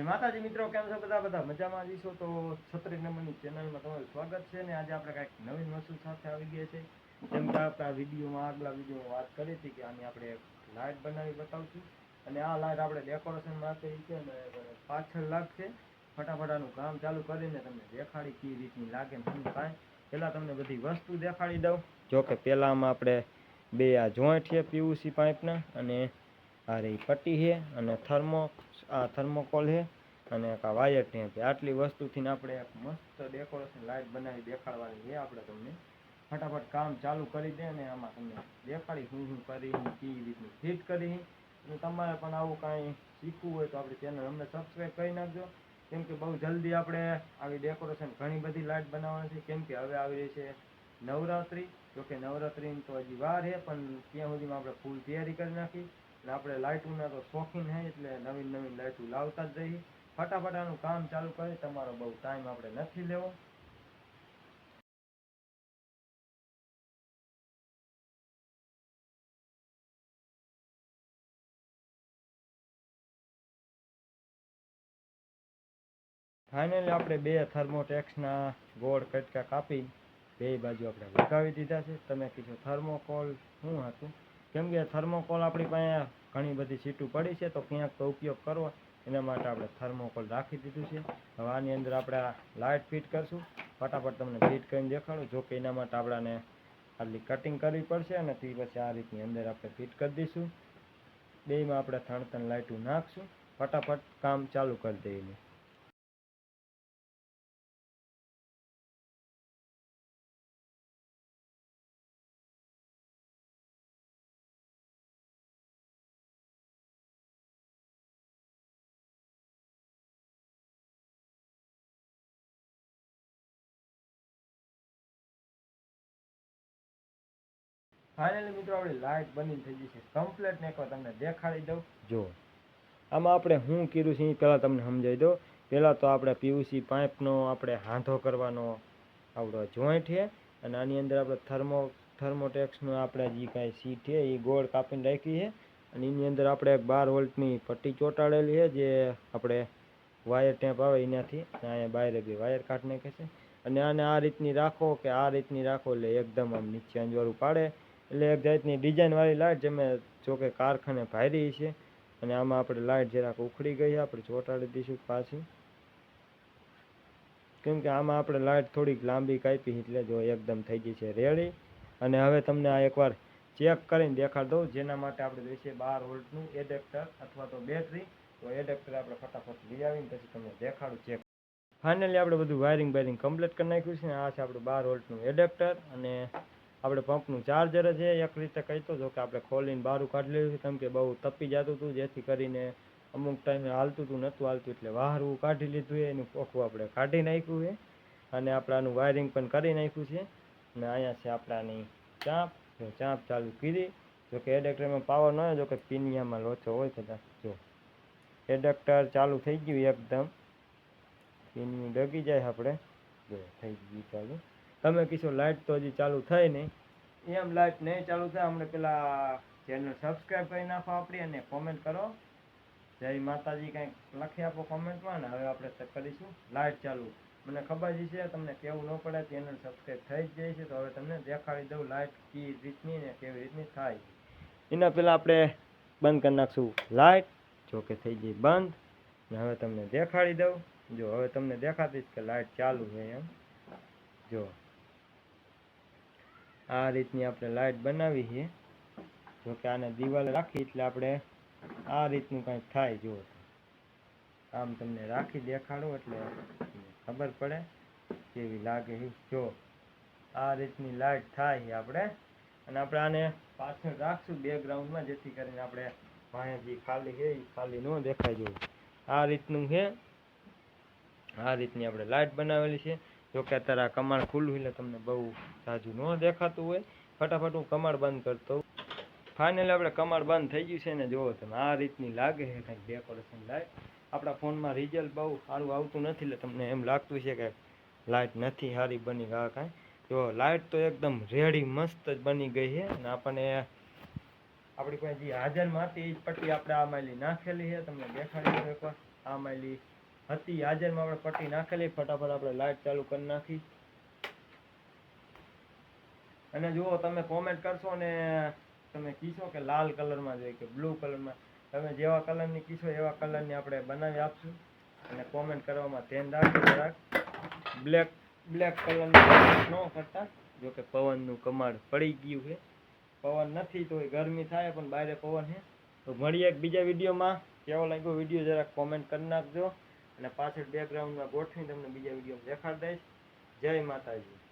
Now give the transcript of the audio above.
માતાજી મિત્રો, કેમ છો બધા? બધા મજામાં જઈશો તો 36 નંબરની ચેનલમાં તમારું સ્વાગત છે. અને આજે આપણે કંઈક નવીન વસ્તુ સાથે આવી ગયા છે. જેમ કે આપણે આ વિડીયોમાં આગલા વિડીયોમાં વાત કરી હતી કે આની આપણે લાઇટ બનાવી બતાવશું. અને આ લાઇટ આપણે ડેકોરેશન માટે છે ને પાછળ લાગશે. ફટાફટાનું કામ ચાલુ કરીને તમને દેખાડી કઈ રીતની લાગે ને શું કાંઈ. પહેલાં તમને બધી વસ્તુ દેખાડી દઉં. જો કે પહેલાંમાં આપણે બે આ જોઈન્ટ છે પીયુસી પાઇપના, અને આ રહી પટ્ટી છે, અને થર્મોકોલ છે, અને એક વાયર ટેપ. આટલી વસ્તુથી આપણે એક મસ્ત ડેકોરેશન લાઇટ બનાવી દેખાડવાની છે આપણે તમને. ફટાફટ કામ ચાલુ કરી દે અને આમાં તમને દેખાડી શું કરી કઈ રીતનું ફિટ કરી. અને તમારે પણ આવું કાંઈ શીખવું હોય તો આપણી ચેનલ અમને સબસ્ક્રાઈબ કરી નાખજો. કેમ કે બહુ જલ્દી આપણે આવી ડેકોરેશન ઘણી બધી લાઇટ બનાવવાની છે. કેમ કે હવે આવી રહી છે નવરાત્રિ. જોકે નવરાત્રિની તો હજી વાર છે, પણ ત્યાં સુધીમાં આપણે ફૂલ તૈયારી કરી નાખી. અને આપણે લાઇટોના તો શોખીન છે, એટલે નવીન નવીન લાઇટો લાવતા જ રહીએ. ફટાફટાનું કામ ચાલુ કરી. તમારો બહુ ટાઈમ આપણે નથી લેવો. ફાઇનલી આપણે બે થર્મોટેક્સના ગોળ કટકા કાપી બે બાજુ આપણે લગાવી દીધા છે. તમે કીધું થર્મોકોલ શું હતું? કેમ કે થર્મોકોલ આપણી પાસે ઘણી બધી સીટું પડી છે, તો ક્યાંક તો ઉપયોગ કરવો, એના માટે આપણે થર્મોકોલ રાખી દીધું છે. હવે આની અંદર આપણે આ લાઇટ ફિટ કરશું. ફટાફટ તમને ફિટ કરીને દેખાડું. જો કે એના માટે આપણાને આટલી કટિંગ કરવી પડશે, અને તે પછી આ રીતની અંદર આપણે ફિટ કરી દઈશું. બેમાં આપણે 3 લાઇટો નાખશું. ફટાફટ કામ ચાલુ કરી દઈએ. ફાઇનલી મિત્રો, આપણી લાઇટ બની થઈ ગઈ છે કમ્પ્લીટ. ને એકવાર તમને દેખાડી દઉં. જો આમાં આપણે શું કર્યું છે એ પહેલાં તમને સમજાવી દો. પહેલાં તો આપણે પીયુસી પાઇપનો આપણે હાંધો કરવાનો આપણો જોઈન્ટ છે, અને આની અંદર આપણે થર્મોટેક્સનો આપણે જે કાંઈ સીટ છે એ ગોળ કાપીને રાખી છે. અને એની અંદર આપણે 12 વોલ્ટની પટ્ટી ચોંટાડેલી છે, જે આપણે વાયર ટેપ આવે એનાથી અહીંયા બહાર બી વાયર કાઢી નાખે છે. અને આને આ રીતની રાખો કે આ રીતની રાખો એટલે એકદમ આમ નીચે અંજવાળું પાડે. એટલે એક જાતની ડિઝાઇનવાળી લાઇટ જેમે જોકે કારખાને ભારી છે. અને આમાં આપણે લાઇટ જરાક ઉખડી ગઈ, આપણે ચોંટાડી દઈશું પાછી. કેમ કે આમાં આપણે લાઇટ થોડીક લાંબી કાપી એટલે જો એકદમ થઈ ગઈ છે રેડી. અને હવે તમને આ એકવાર ચેક કરીને દેખાડ દઉં. જેના માટે આપણે જોઈશે 12 વોલ્ટનું એડેપ્ટર અથવા તો બેટરી. તો એડેપ્ટર આપણે ફટાફટ લઈ આવીને પછી તમને દેખાડું ચેક. ફાઇનલી આપણે બધું વાયરિંગ કમ્પ્લીટ કરી નાખ્યું છે. આ છે આપણું 12 વોલ્ટનું એડેપ્ટર, અને આપણે પંપનું ચાર્જર છે એક રીતે કહીતો. જો કે આપણે ખોલીને બહાર કાઢી લીધું છે, કેમ કે બહુ તપી જતું હતું, જેથી કરીને અમુક ટાઈમે હાલતું હતું નહોતું હાલતું, એટલે બહારવું કાઢી લીધું છે. એનું પોખું આપણે કાઢી નાખ્યું છે, અને આપણે આનું વાયરિંગ પણ કરી નાખ્યું છે. અને અહીંયા છે આપણાની ચાંપ. જો ચાંપ ચાલુ કરી. જો કે એડેપ્ટરમાં પાવર ન હોય, જો કે પિનિયામાં લોચો હોય કદાચ. જો એડેપ્ટર ચાલુ થઈ ગયું એકદમ. પિનિયું ડગી જાય આપણે. જો થઈ ગયું ચાલુ. તમે કીધો લાઇટ તો હજી ચાલુ થઈ નહીં. એમ લાઇટ નહીં ચાલુ થાય હમણાં પહેલાં ચેનલ સબસ્ક્રાઈબ કરી નાખો આપણી, અને કોમેન્ટ કરો જય માતાજી કંઈક લખી આપો કોમેન્ટમાં. ને હવે આપણે કરીશું લાઇટ ચાલુ. મને ખબર છે તમને કેવું ન પડે, ચેનલ સબસ્ક્રાઈબ થઈ જ જાય છે. તો હવે તમને દેખાડી દઉં લાઇટ કઈ રીતની ને કેવી રીતની થાય. એના પહેલાં આપણે બંધ કરી નાખશું લાઇટ. જો કે થઈ ગઈ બંધ. ને હવે તમને દેખાડી દઉં. જો હવે તમને દેખાતી કે લાઇટ ચાલુ છે એમ. જો આ રીતની આપણે લાઇટ બનાવી છે. જો કે આને દિવાલે રાખી એટલે આપણે આ રીતનું કંઈક થાય. જો આમ તમને રાખી દેખાડું એટલે ખબર પડે કેવી લાગે છે. જો આ રીતની લાઇટ થાય છે આપણે. અને આપણે આને પાછળ રાખશું બેકગ્રાઉન્ડમાં, જેથી કરીને આપણે વાંહે જે ખાલી છે એ ખાલી ન દેખાય. જો આ રીતનું છે. આ રીતની આપણે લાઇટ બનાવેલી છે. જો કે અત્યારે આ કમાડ ખુલ્લું એટલે તમને બહુ સાજુ ન દેખાતું હોય. ફટાફટ હું કમાડ બંધ કરતો. ફાઇનલી આપણે કમાડ બંધ થઈ ગયું છે. ને જુઓ તમે આ રીતની લાગે છે કંઈક ડેકોરેશન લાઇટ. આપણા ફોનમાં રિઝલ્ટ બહુ સારું આવતું નથી, એટલે તમને એમ લાગતું છે કે લાઇટ નથી સારી બની. આ કાંઈ જો લાઇટ તો એકદમ રેડી મસ્ત જ બની ગઈ છે. અને આપણને આપણી પાસે જે હાજરમાં હતી એ જ પટ્ટી આપણે આ માયલી નાખેલી છે, તમને દેખાડી દઉં એકવાર. આ માયલી હતી હાજરમાં આપણે પટ્ટી નાખેલી. ફટાફટ આપણે લાઇટ ચાલુ કરી નાખી. અને જુઓ તમે કોમેન્ટ કરશો ને તમે કીશો કે લાલ કલરમાં જોઈએ કે બ્લુ કલરમાં, તમે જેવા કલરની કીશો એવા કલરની આપણે બનાવી આપશું. અને કોમેન્ટ કરવામાં ધ્યાન રાખજો જરાક. બ્લેક કલરની ન કરતા, જો કે પવનનું કમાડ પડી ગયું છે. પવન નથી તો ગરમી થાય, પણ બહાર પવન છે. તો મળીએ એક બીજા વિડીયોમાં. કેવો લાગ્યો વિડીયો જરાક કોમેન્ટ કરી નાખજો. અને પાછળ બેકગ્રાઉન્ડમાં ગોઠવીને તમને બીજા વિડીયો દેખાડી દઈશ. જય માતાજી.